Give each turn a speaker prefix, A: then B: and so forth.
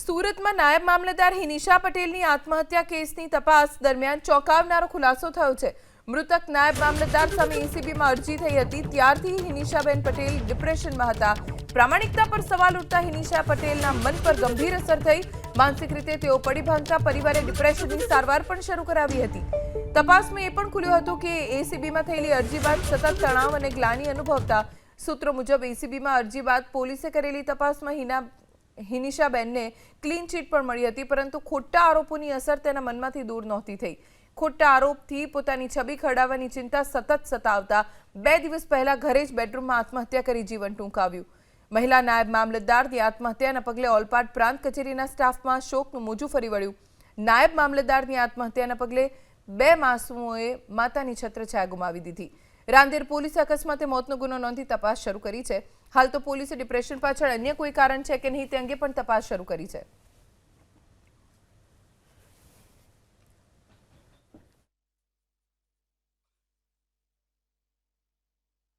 A: સુરતમાં નાયબ મામલતદાર હિનિશા પટેલની આત્મહત્યા કેસની તપાસ દરમિયાન ચોંકાવનારો ખુલાસો થયો છે। મૃતક નાયબ મામલતદાર સામે એસીબીમાં અરજી થઈ હતી। ત્યારથી હિનિશાબેન પટેલ ડિપ્રેશનમાં હતા। પ્રામાણિકતા પર સવાલ ઉઠતા હિનિશા પટેલના મન પર ગંભીર અસર થઈ। માનસિક રીતે તેઓ પડી ભાંગતા પરિવારે ડિપ્રેશનની સારવાર પણ શરૂ કરાવી હતી। તપાસમાં એ પણ ખુલ્યું હતું કે એસીબીમાં થયેલી અરજી બાદ સતત તણાવ અને ગ્લાનિ અનુભવતા। સૂત્રો મુજબ એસીબીમાં અરજી બાદ પોલીસે કરેલી તપાસમાં હિનિશાબેનને ક્લીન ચીટ પણ મળી હતી, પરંતુ ખોટા આરોપોની અસર તેના મનમાંથી દૂર નહોતી થઈ। ખોટા આરોપથી પોતાની છબી ખરડાવવાની ચિંતા સતત સતાવતા 2 દિવસ પહેલા ઘરે જ બેડરૂમમાં આત્મહત્યા કરી જીવન ટૂંકાવ્યું। મહિલા નાયબ મામલતદારની આત્મહત્યાના પગલે ઓલપાડ પ્રાંત કચેરીના સ્ટાફમાં શોકનું મોજું ફરી વળ્યું। નાયબ મામલતદારની આત્મહત્યાના પગલે 2 માસૂમોએ માતાની છત્રછાયા ગુમાવી દીધી। રાંદેર પોલીસે અકસ્માતે મોતનો ગુનો નોંધી તપાસ શરૂ કરી છે। હાલ તો પોલીસે ડિપ્રેશન પાછળ અન્ય કોઈ કારણ છે કે નહીં તે અંગે પણ તપાસ શરૂ કરી છે।